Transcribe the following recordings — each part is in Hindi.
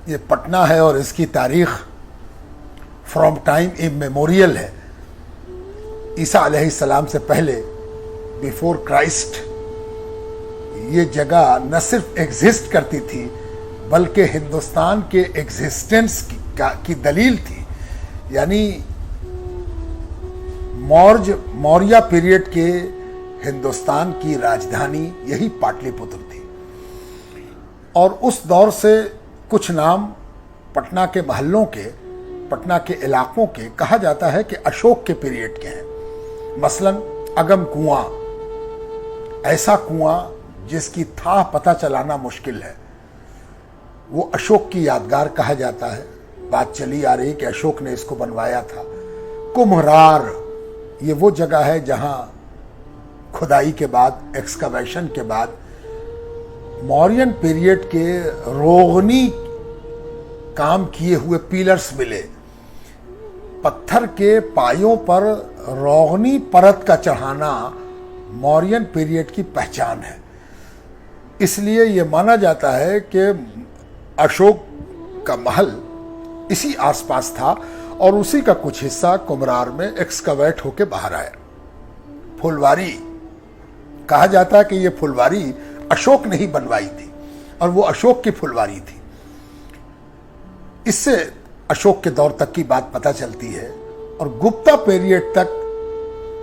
ये पटना है और इसकी तारीख फ्रॉम टाइम इमेमोरियल है। ईसा अलैहिस्सलाम से पहले, बिफोर क्राइस्ट, ये जगह न सिर्फ एग्जिस्ट करती थी बल्कि हिंदुस्तान के एग्जिस्टेंस की दलील थी। यानी मौर्य पीरियड के हिंदुस्तान की राजधानी यही पाटलिपुत्र थी। और उस दौर से कुछ नाम पटना के महलों के, पटना के इलाकों के कहा जाता है कि अशोक के पीरियड के हैं। मसलन अगम कुआं, ऐसा कुआं जिसकी था पता चलाना मुश्किल है, वो अशोक की यादगार कहा जाता है। बात चली आ रही कि अशोक ने इसको बनवाया था। कुम्हरार, ये वो जगह है जहां खुदाई के बाद, एक्सकवेशन के बाद मौर्यन पीरियड के रोगनी काम किए हुए पिलर्स मिले। पत्थर के पायों पर रोगनी परत का चढ़ाना मौर्यन पीरियड की पहचान है। इसलिए यह माना जाता है कि अशोक का महल इसी आसपास था और उसी का कुछ हिस्सा कुम्हरार में एक्सकवेट होकर बाहर आया। फुलवारी, कहा जाता है कि यह फुलवारी अशोक ने ही बनवाई थी और वो अशोक की फुलवारी थी। इससे अशोक के दौर तक की बात पता चलती है। और गुप्ता पीरियड तक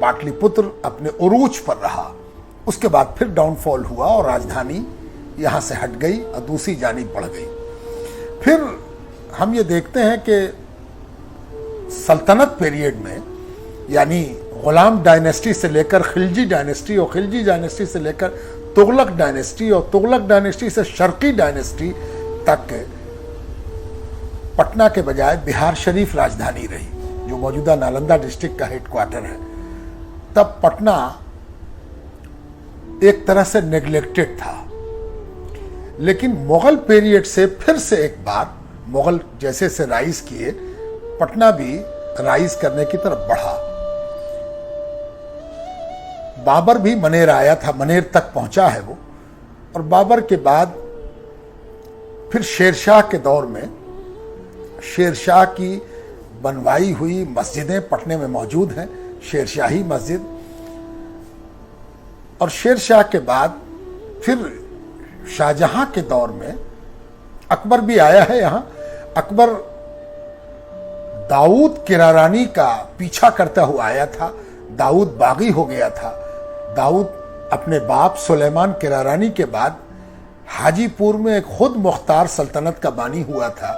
पाटलिपुत्र अपने उरूज पर रहा। उसके बाद फिर डाउनफॉल हुआ और राजधानी यहां से हट गई और दूसरी जानिब बढ़ गई। फिर हम ये देखते हैं कि सल्तनत पीरियड में, यानी गुलाम डायनेस्टी से लेकर खिलजी डायनेस्टी और खिलजी डायनेस्टी से लेकर तुगलक डायनेस्टी और तुगलक डायनेस्टी से शर्की डायनेस्टी तक पटना के बजाय बिहार शरीफ राजधानी रही, जो मौजूदा नालंदा डिस्ट्रिक्ट का हेडक्वार्टर है। तब पटना एक तरह से नेग्लेक्टेड था। लेकिन मुगल पीरियड से फिर से एक बार मुगल जैसे से राइज किए, पटना भी राइज करने की तरफ बढ़ा। बाबर भी मनेर आया था, मनेर तक पहुंचा है वो। और बाबर के बाद फिर शेरशाह के दौर में शेरशाह की बनवाई हुई मस्जिदें पटने में मौजूद हैं, शेरशाही मस्जिद। और शेरशाह के बाद फिर शाहजहां के दौर में अकबर भी आया है यहां। अकबर दाऊद किरारानी का पीछा करता हुआ आया था। दाऊद बागी हो गया था। दाऊद अपने बाप सुलेमान किरारानी के बाद हाजीपुर में एक खुद मुख्तार सल्तनत का बानी हुआ था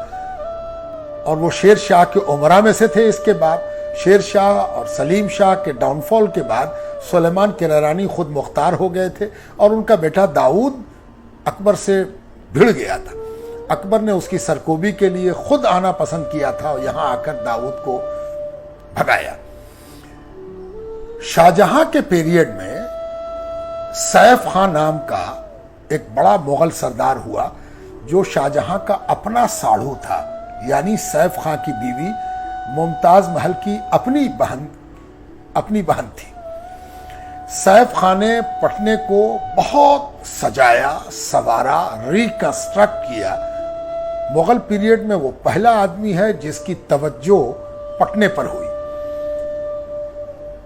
और वो शेर शाह के उमरा में से थे। इसके बाद शेर शाह और सलीम शाह के डाउनफॉल के बाद सुलेमान किरारानी खुद मुख्तार हो गए थे और उनका बेटा दाऊद अकबर से भिड़ गया था। अकबर ने उसकी सरकोबी के लिए खुद आना पसंद किया था और यहां आकर दाऊद को भगाया। शाहजहां के पीरियड में सैफ खान नाम का एक बड़ा मुगल सरदार हुआ जो शाहजहां का अपना साढ़ू था। यानी सैफ खां की बीवी मुमताज महल की अपनी बहन थी। सैफ खान ने पटने को बहुत सजाया, सवारा, रिकंस्ट्रक्ट किया। मुगल पीरियड में वो पहला आदमी है जिसकी तवज्जो पटने पर हुई।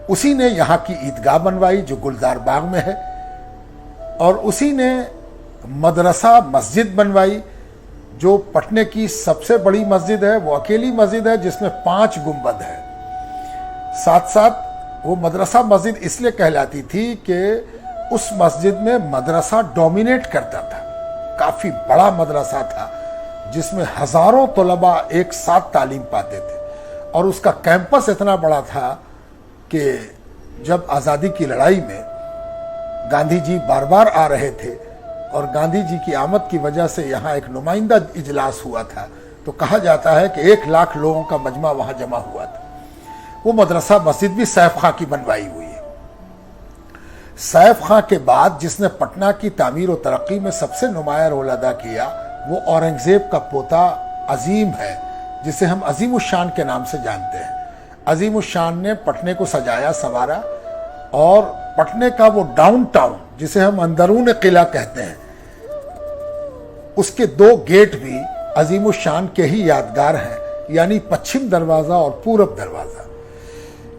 उसी ने यहाँ की ईदगाह बनवाई जो गुलजार बाग में है और उसी ने मदरसा मस्जिद बनवाई जो पटने की सबसे बड़ी मस्जिद है। वो अकेली मस्जिद है जिसमें 5 गुंबद है। साथ साथ वो मदरसा मस्जिद इसलिए कहलाती थी कि उस मस्जिद में मदरसा डोमिनेट करता था। काफी बड़ा मदरसा था जिसमें हजारों तलबा एक साथ तालीम पाते थे और उसका कैंपस इतना बड़ा था कि जब आज़ादी की लड़ाई में गांधी जी बार बार आ रहे थे और गांधी जी की आमद की वजह से यहाँ एक नुमाइंदा इजलास हुआ था, तो कहा जाता है कि 1 लाख लोगों का मजमा वहां जमा हुआ था। वो मदरसा मस्जिद भी सैफ खां की बनवाई हुई है। सैफ खां के बाद जिसने पटना की तामीर और तरक्की में सबसे नुमाया रोल अदा किया वो औरंगजेब का पोता अजीम है, जिसे हम अजीम उश शान के नाम से जानते हैं। अजीम उश शान ने पटने को सजाया, संवारा और पटने का वो डाउनटाउन जिसे हम अंदरून किला कहते हैं, उसके 2 गेट भी अजीमुशान के ही यादगार हैं, यानी पश्चिम दरवाज़ा और पूरब दरवाज़ा।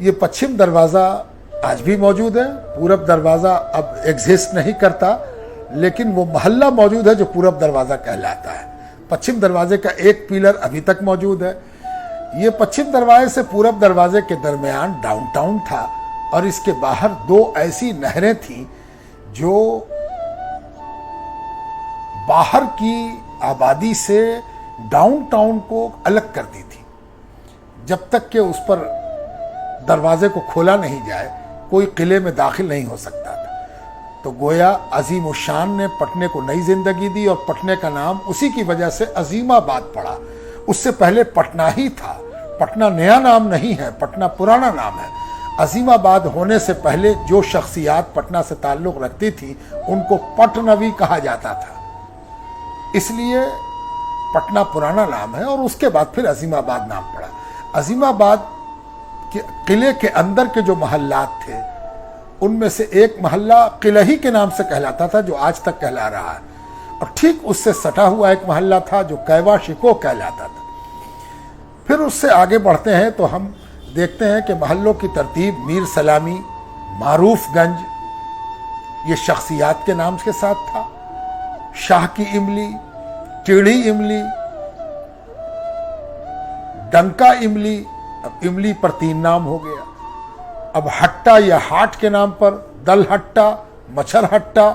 ये पश्चिम दरवाज़ा आज भी मौजूद है, पूरब दरवाज़ा अब एग्जिस्ट नहीं करता, लेकिन वो मोहल्ला मौजूद है जो पूरब दरवाज़ा कहलाता है। पश्चिम दरवाजे का एक पिलर अभी तक मौजूद है। ये पश्चिम दरवाजे से पूरब दरवाजे के दरमियान डाउनटाउन था और इसके बाहर दो ऐसी नहरें थीं जो बाहर की आबादी से डाउनटाउन को अलग करती थी। जब तक कि उस पर दरवाजे को खोला नहीं जाए कोई किले में दाखिल नहीं हो सकता था। तो गोया अजीम उशान ने पटने को नई जिंदगी दी और पटने का नाम उसी की वजह से अजीमाबाद पड़ा। उससे पहले पटना ही था। पटना नया नाम नहीं है, पटना पुराना नाम है। अजीमाबाद होने से पहले जो शख्सियात पटना से ताल्लुक़ रखती थी उनको पटनवी कहा जाता था, इसलिए पटना पुराना नाम है और उसके बाद फिर अजीमाबाद नाम पड़ा। अजीमाबाद के किले के अंदर के जो महल्लात थे उनमें से एक महल्ला किलही के नाम से कहलाता था, जो आज तक कहला रहा है, और ठीक उससे सटा हुआ एक महल्ला था जो कैवा शिको कहलाता था। फिर उससे आगे बढ़ते हैं तो हम देखते हैं कि महल्लों की तरतीब मीर सलामी, मारूफगंज, ये शख्सियात के नाम के साथ था। शाह की इमली, टेढ़ी इमली, डंका इमली, अब इमली पर 3 नाम हो गया। अब हट्टा या हाट के नाम पर दल हट्टा, मच्छर हट्टा,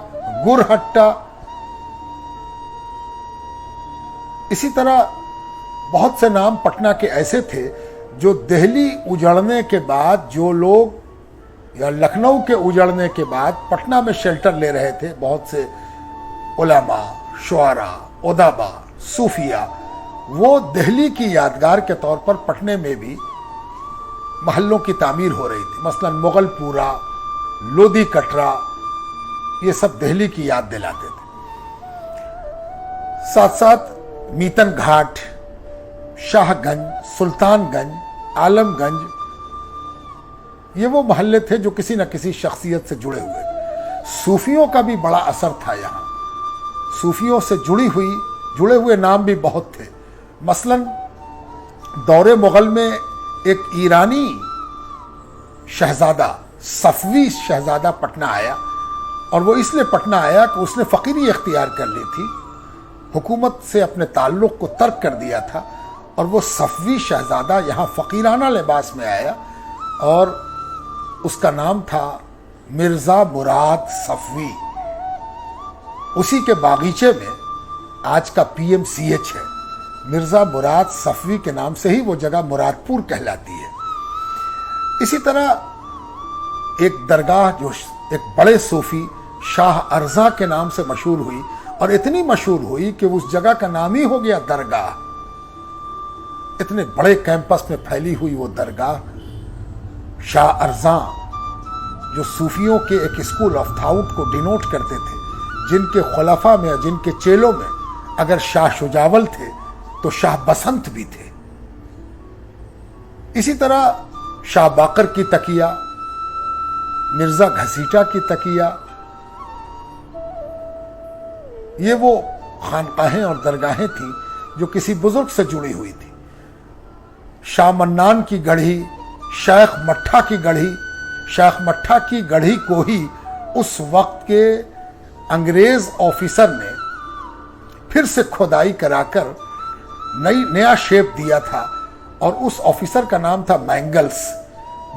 गुर हट्टा। इसी तरह बहुत से नाम पटना के ऐसे थे जो दिल्ली उजड़ने के बाद जो लोग या लखनऊ के उजड़ने के बाद पटना में शेल्टर ले रहे थे, बहुत से उलमा, शुआरा, उदाबा, सूफिया, वो दिल्ली की यादगार के तौर पर पटने में भी महल्लों की तामीर हो रही थी। मसलन मुगलपुरा, लोधी कटरा, ये सब दिल्ली की याद दिलाते थे। साथ साथ मीतन घाट, शाहगंज, सुल्तानगंज, आलमगंज, ये वो महल्ले थे जो किसी न किसी शख्सियत से जुड़े हुए थे। सूफियों का भी बड़ा असर था यहाँ। सूफियों से जुड़े हुए नाम भी बहुत थे। मसलन दौरे मुगल में एक ईरानी शहजादा, सफवी शहजादा पटना आया, और वो इसलिए पटना आया कि उसने फ़कीरी इख्तियार कर ली थी, हुकूमत से अपने ताल्लुक़ को तर्क कर दिया था, और वो सफवी शहजादा यहाँ फ़कीराना लिबास में आया और उसका नाम था मिर्ज़ा मुराद सफवी। उसी के बागीचे में आज का PMCH है। मिर्ज़ा मुराद सफवी के नाम से ही वो जगह मुरादपुर कहलाती है। इसी तरह एक दरगाह जो एक बड़े सूफी शाह अर्जा के नाम से मशहूर हुई, और इतनी मशहूर हुई कि उस जगह का नाम ही हो गया दरगाह। इतने बड़े कैंपस में फैली हुई वो दरगाह शाह अर्जा, जो सूफियों के एक स्कूल ऑफ थाउट को डिनोट करते थे, जिनके खुलफा में, जिनके चेलों में अगर शाह शुजावल थे तो शाह बसंत भी थे। इसी तरह शाह बाकर की तकिया, मिर्जा घसीटा की तकिया, ये वो खानकाहें और दरगाहें थीं जो किसी बुजुर्ग से जुड़ी हुई थी। शाह मन्नान की गढ़ी, शेख मट्ठा की गढ़ी, शेख मट्ठा की गढ़ी को ही उस वक्त के अंग्रेज ऑफिसर ने फिर से खुदाई कराकर नया शेप दिया था, और उस ऑफिसर का नाम था मैंगल्स,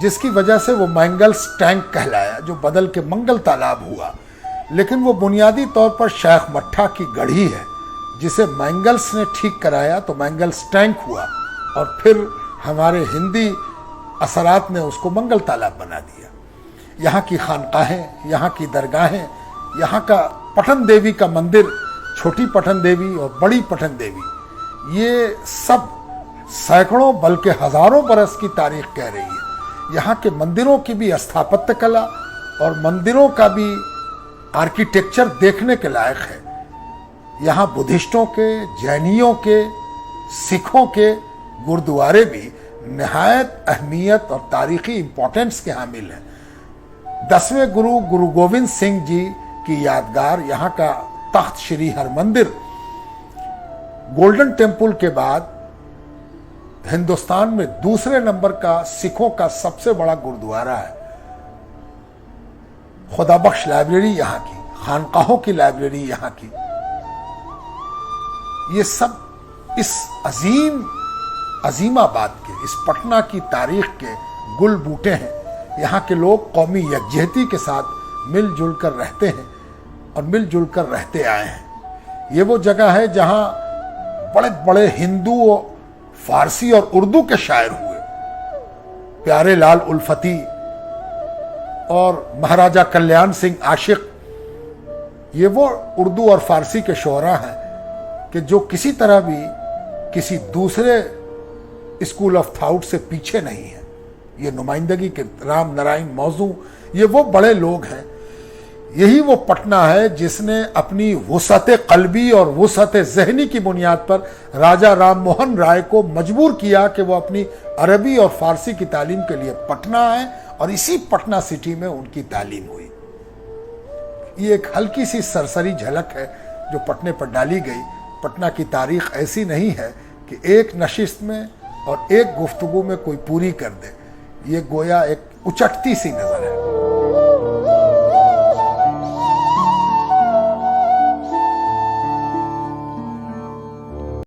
जिसकी वजह से वो मैंगल्स टैंक कहलाया, जो बदल के मंगल तालाब हुआ। लेकिन वो बुनियादी तौर पर शेख मट्ठा की गढ़ी है, जिसे मैंगल्स ने ठीक कराया तो मैंगल्स टैंक हुआ, और फिर हमारे हिंदी असरात ने उसको मंगल तालाब बना दिया। यहाँ की खानकाहें, यहाँ की दरगाहें, यहाँ का पटन देवी का मंदिर, छोटी पटन देवी और बड़ी पटन देवी, ये सब सैकड़ों बल्कि हजारों बरस की तारीख कह रही है। यहाँ के मंदिरों की भी स्थापत्य कला और मंदिरों का भी आर्किटेक्चर देखने के लायक है। यहाँ बुद्धिस्टों के, जैनियों के, सिखों के गुरुद्वारे भी नहायत अहमियत और तारीखी इम्पोर्टेंस के हामिल हैं। 10वें गुरु गोविंद सिंह जी की यादगार यहाँ का तख्त श्री हरमंदिर गोल्डन टेम्पल के बाद हिंदुस्तान में दूसरे नंबर का सिखों का सबसे बड़ा गुरुद्वारा है। खुदाबख्श लाइब्रेरी यहाँ की, खानकाहों की लाइब्रेरी यहाँ की, ये सब इस अजीमाबाद के, इस पटना की तारीख के गुल बूटे हैं। यहाँ के लोग कौमी यकजहती के साथ मिलजुल कर रहते हैं और मिलजुल कर रहते आए हैं। ये वो जगह है जहाँ बड़े बड़े हिंदू, फारसी और उर्दू के शायर हुए। प्यारे लाल उल्फती और महाराजा कल्याण सिंह आशिक, ये वो उर्दू और फारसी के शोरा हैं कि जो किसी तरह भी किसी दूसरे स्कूल ऑफ थॉट से पीछे नहीं है। ये नुमाइंदगी के राम नारायण मौजू, ये वो बड़े लोग हैं। यही वो पटना है जिसने अपनी वुसअत क़ल्बी और वुसअत ज़हनी की बुनियाद पर राजा राम मोहन राय को मजबूर किया कि वो अपनी अरबी और फारसी की तालीम के लिए पटना आए, और इसी पटना सिटी में उनकी तालीम हुई। ये एक हल्की सी सरसरी झलक है जो पटने पर डाली गई। पटना की तारीख ऐसी नहीं है कि एक नशिस्त में और एक गुफ्तगू में कोई पूरी कर दे। ये गोया एक उचटती सी नजर है।